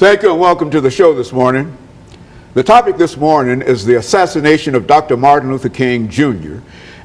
Thank you and welcome to the show this morning. The topic this morning is the assassination of Dr. Martin Luther King Jr.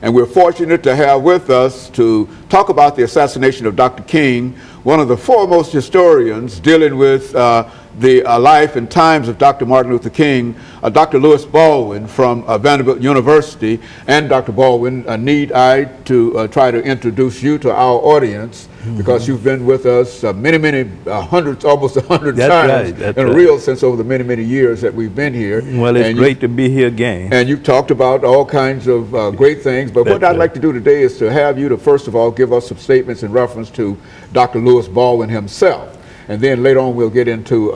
And we're fortunate to have with us to talk about the assassination of Dr. King, one of the foremost historians dealing with the life and times of Dr. Martin Luther King, Dr. LBaldwin from Vanderbilt University. And Dr. Baldwin, need I to try to introduce you to our audience, because you've been with us many hundreds, almost 100 times, in a real sense, over the many years that we've been here. Well, it's great to be here again. And you've talked about all kinds of great things, but what I'd like to do today is to have you to, first of all, give us some statements in reference to Dr. LBaldwin himself. And then later on we'll get into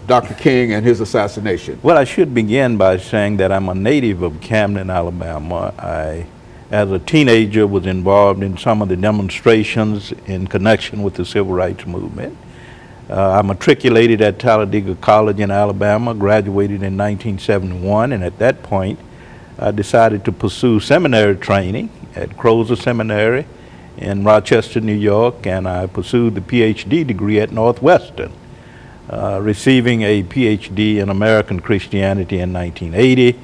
Dr. King and his assassination. Well, I should begin by saying that I'm a native of Camden, Alabama. I, as a teenager, was involved in some of the demonstrations in connection with the Civil Rights Movement. I matriculated at Talladega College in Alabama, graduated in 1971, and at that point I decided to pursue seminary training at Crozer Seminary in Rochester, New York, and I pursued the PhD degree at Northwestern, receiving a PhD in American Christianity in 1980.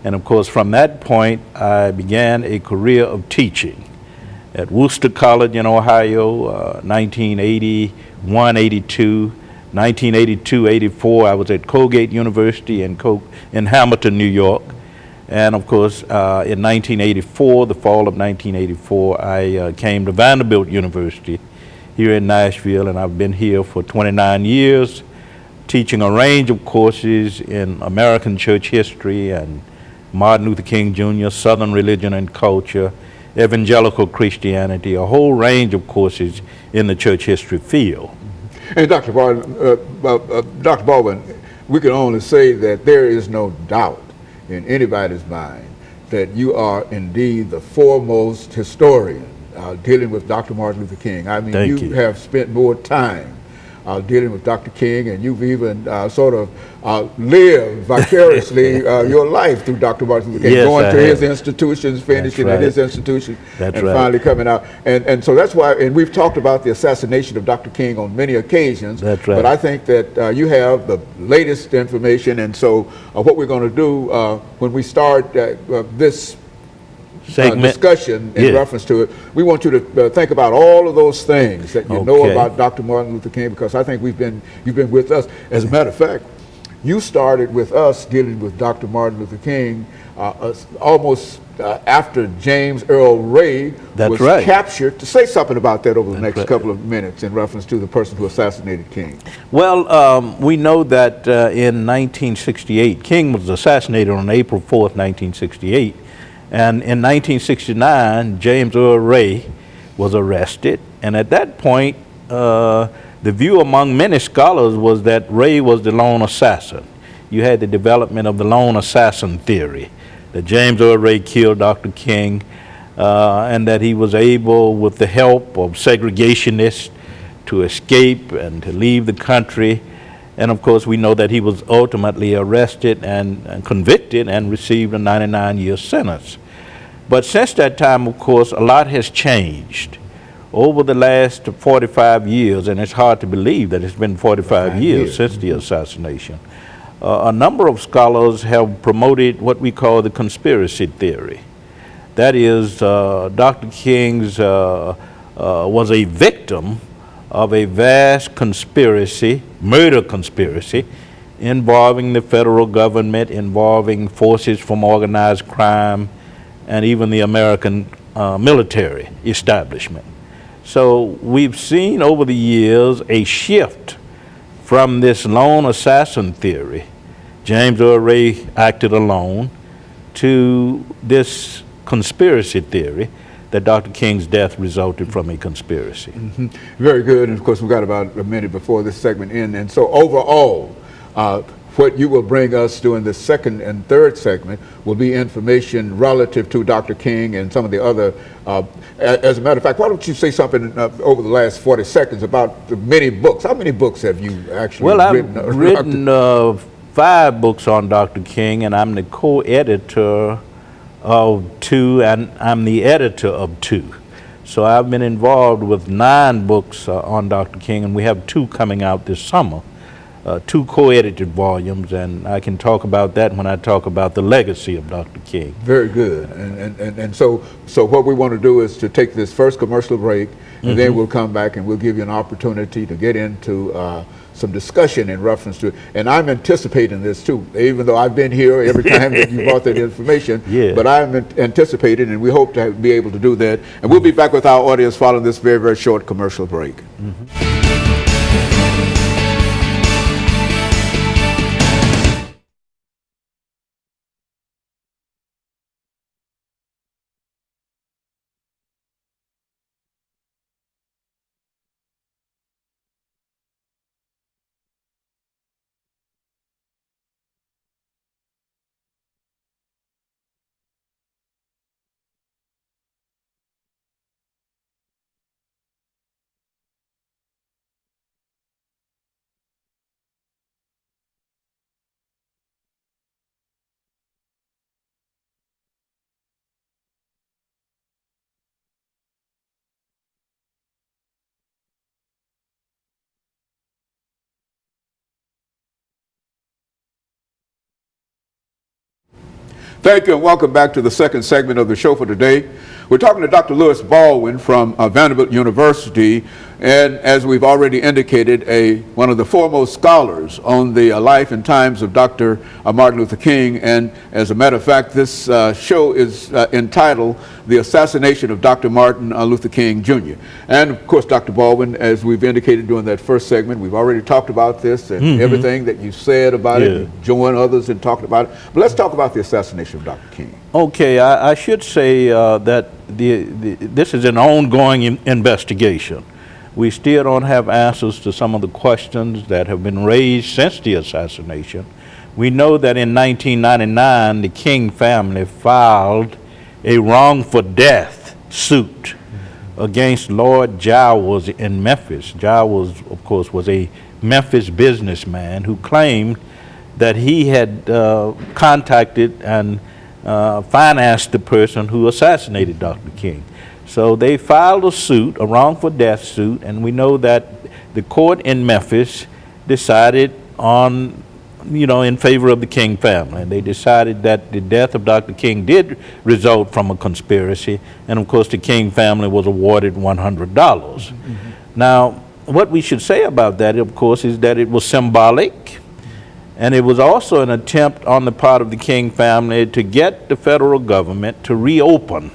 And of course, from that point, I began a career of teaching at Worcester College in Ohio, 1981, 82, 1982, 84. I was at Colgate University in Hamilton, New York. And of course, in 1984, the fall of 1984, I came to Vanderbilt University here in Nashville, and I've been here for 29 years, teaching a range of courses in American church history and Martin Luther King Jr., Southern religion and culture, evangelical Christianity, a whole range of courses in the church history field. And Dr. Baldwin, we can only say that there is no doubt in anybody's mind that you are indeed the foremost historian dealing with Dr. Martin Luther King. I mean, you have spent more time dealing with Dr. King, and you've even sort of lived vicariously your life through Dr. Martin Luther King, going to his institutions, finishing at his institution, and finally coming out. And so that's why, and we've talked about the assassination of Dr. King on many occasions, but I think that you have the latest information, and so what we're going to do when we start this discussion in reference to it, we want you to think about all of those things that you know about Dr. Martin Luther King, because I think you've been with us. As a matter of fact, you started with us dealing with Dr. Martin Luther King almost after James Earl Ray was captured. To say something about that over the next couple of minutes in reference to the person who assassinated King. Well, we know that in 1968, King was assassinated on April 4th, 1968. And in 1969, James Earl Ray was arrested. And at that point, the view among many scholars was that Ray was the lone assassin. You had the development of the lone assassin theory, that James Earl Ray killed Dr. King, and that he was able, with the help of segregationists, to escape and to leave the country. And of course, we know that he was ultimately arrested and convicted and received a 99-year sentence. But since that time, of course, a lot has changed. Over the last 45 years, and it's hard to believe that it's been 45 years since the assassination, a number of scholars have promoted what we call the conspiracy theory. That is, Dr. King's was a victim of a vast conspiracy, murder conspiracy, involving the federal government, involving forces from organized crime, and even the American military establishment. So we've seen over the years a shift from this lone assassin theory, James Earl Ray acted alone, to this conspiracy theory that Dr. King's death resulted from a conspiracy. Very good, and of course we've got about a minute before this segment ends, and so overall, what you will bring us during the second and third segment will be information relative to Dr. King and some of the other, as a matter of fact, why don't you say something over the last 40 seconds about the many books. How many books have you actually written? Well, I've written 5 books on Dr. King, and I'm the co-editor of 2, and I'm the editor of 2. So I've been involved with 9 books on Dr. King, and we have 2 coming out this summer. 2 co-edited volumes, and I can talk about that when I talk about the legacy of Dr. King. Very good. And so what we want to do is to take this first commercial break, and then we'll come back and we'll give you an opportunity to get into some discussion in reference to it. And I'm anticipating this too, even though I've been here every time that you brought that information. Yeah. But I'm anticipating, and we hope to be able to do that. And we'll be back with our audience following this very, very short commercial break. Thank you, and welcome back to the second segment of the show for today. We're talking to Dr. LBaldwin from Vanderbilt University, and as we've already indicated, one of the foremost scholars on the life and times of Dr. Martin Luther King. And as a matter of fact, this show is entitled The Assassination of Dr. Martin Luther King, Jr. And of course, Dr. Baldwin, as we've indicated during that first segment, we've already talked about this and everything that you said about it. You join others in talking about it. But let's talk about the assassination of Dr. King. Okay, I should say that this is an ongoing investigation. We still don't have answers to some of the questions that have been raised since the assassination. We know that in 1999, the King family filed a wrongful death suit against Lord Giles in Memphis. Giles, of course, was a Memphis businessman who claimed that he had contacted and financed the person who assassinated Dr. King. So they filed a suit, a wrongful death suit, and we know that the court in Memphis decided on, in favor of the King family. And they decided that the death of Dr. King did result from a conspiracy, and of course the King family was awarded $100. Now, what we should say about that, of course, is that it was symbolic, and it was also an attempt on the part of the King family to get the federal government to reopen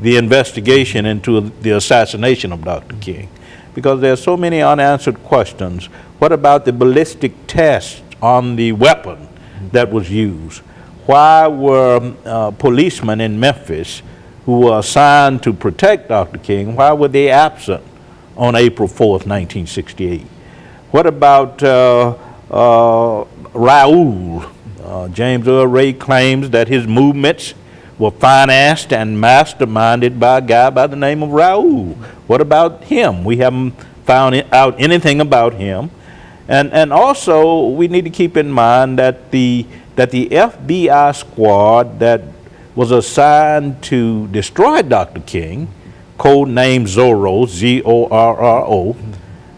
the investigation into the assassination of Dr. King, because there are so many unanswered questions. What about the ballistic test on the weapon that was used? Why were policemen in Memphis who were assigned to protect Dr. King, why were they absent on April 4th, 1968? What about Raoul? James Earl Ray claims that his movements were financed and masterminded by a guy by the name of Raoul. What about him? We haven't found out anything about him. And also, we need to keep in mind that the FBI squad that was assigned to destroy Dr. King, codenamed Zorro, Z-O-R-R-O,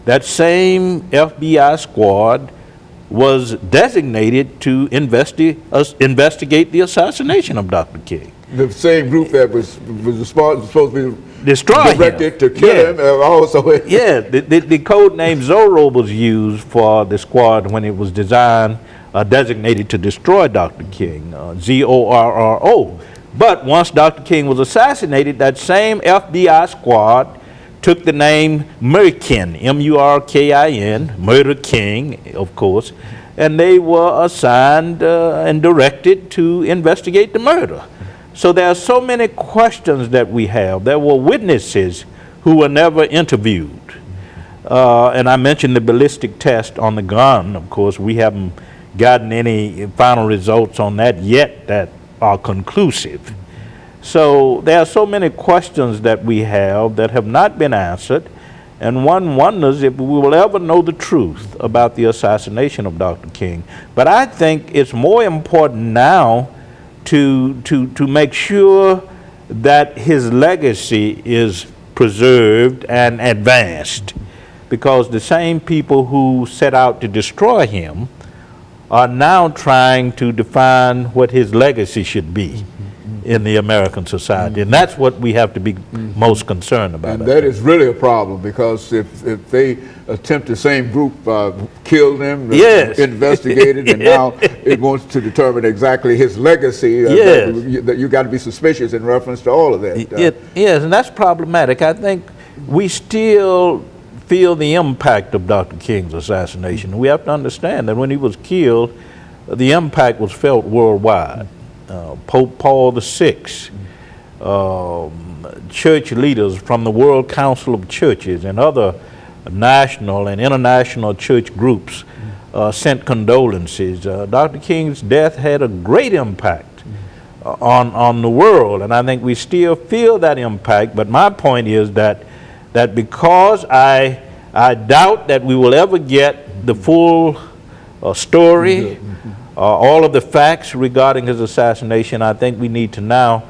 that same FBI squad was designated to investigate the assassination of Dr. King. The same group that was supposed to be directed to kill him also. Yeah, the code name Zorro was used for the squad when it was designed, designated to destroy Dr. King, Z-O-R-R-O. But once Dr. King was assassinated, that same FBI squad took the name Murkin, M-U-R-K-I-N, Murder King, of course, and they were assigned and directed to investigate the murder. So there are so many questions that we have. There were witnesses who were never interviewed. And I mentioned the ballistic test on the gun. Of course, we haven't gotten any final results on that yet that are conclusive. So there are so many questions that we have that have not been answered, and one wonders if we will ever know the truth about the assassination of Dr. King. But I think it's more important now to make sure that his legacy is preserved and advanced. because the same people who set out to destroy him are now trying to define what his legacy should be in the American society. And that's what we have to be most concerned about. And that is really a problem, because if they attempt, the same group killed him, yes. investigated, and now it wants to determine exactly his legacy, yes. that you got to be suspicious in reference to all of that. Yes, and that's problematic. I think we still feel the impact of Dr. King's assassination. We have to understand that when he was killed, the impact was felt worldwide. Pope Paul VI, church leaders from the World Council of Churches and other national and international church groups sent condolences. Dr. King's death had a great impact on the world, and I think we still feel that impact. But my point is that because I doubt that we will ever get the full story, all of the facts regarding his assassination, I think we need to now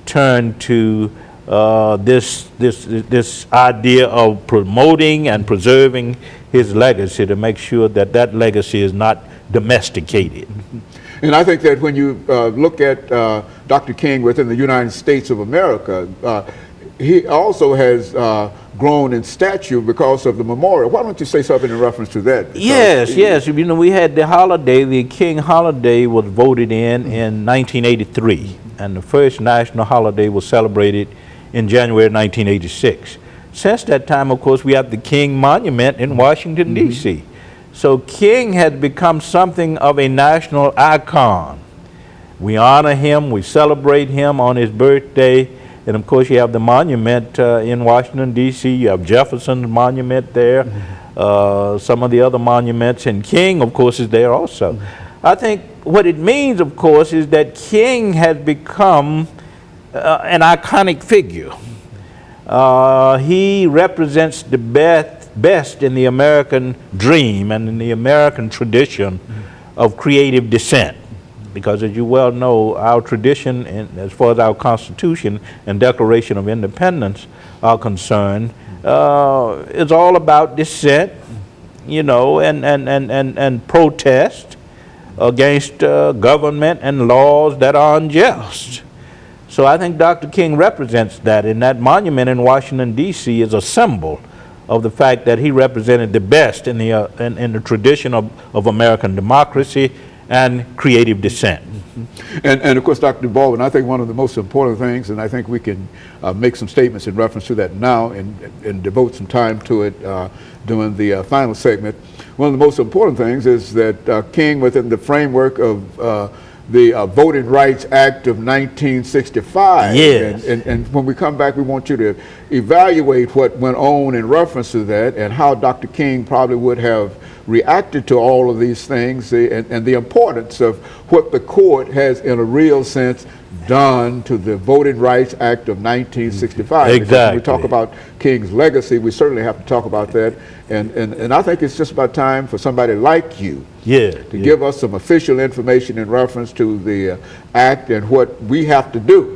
turn to this idea of promoting and preserving his legacy to make sure that that legacy is not domesticated. And I think that when you look at Dr. King within the United States of America, he also has grown in stature because of the memorial. Why don't you say something in reference to that? Yes. You know, we had the holiday, the King holiday was voted in 1983, and the first national holiday was celebrated in January 1986. Since that time, of course, we have the King Monument in Washington, D.C. So King had become something of a national icon. We honor him, we celebrate him on his birthday. And of course, you have the monument in Washington, D.C. You have Jefferson's monument there, some of the other monuments, and King, of course, is there also. I think what it means, of course, is that King has become an iconic figure. He represents the best in the American dream and in the American tradition of creative dissent. Because as you well know, our tradition, as far as our Constitution and Declaration of Independence are concerned, is all about dissent, you know, and protest against government and laws that are unjust. So I think Dr. King represents that, and that monument in Washington, D.C. is a symbol of the fact that he represented the best in the tradition of American democracy and creative dissent. And of course, Dr. Baldwin, I think one of the most important things, and I think we can make some statements in reference to that now and devote some time to it during the final segment. One of the most important things is that King, within the framework of the Voting Rights Act of 1965. Yes. And when we come back, we want you to evaluate what went on in reference to that and how Dr. King probably would have reacted to all of these things and the importance of what the court has, in a real sense, done to the Voting Rights Act of 1965. Exactly. Because when we talk about King's legacy, we certainly have to talk about that. And I think it's just about time for somebody like you to give us some official information in reference to the act and what we have to do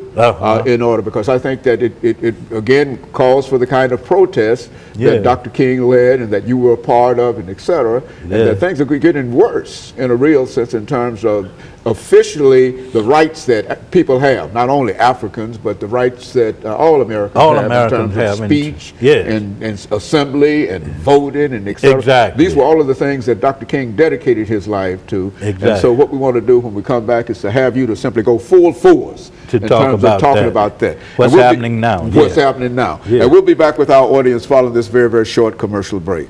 in order, because I think that it again calls for the kind of protest that Dr. King led and that you were a part of, and et cetera, and that things are getting worse in a real sense in terms of officially the rights that people have, not only Africans, but the rights that all Americans have in terms of speech and assembly and voting and et cetera. Exactly. These were all of the things that Dr. King dedicated his life to. Exactly. And so what we want to do when we come back is to have you to simply go full force in terms of talking about that. What's happening now. What's happening now. And we'll be back with our audience following this very, very short commercial break.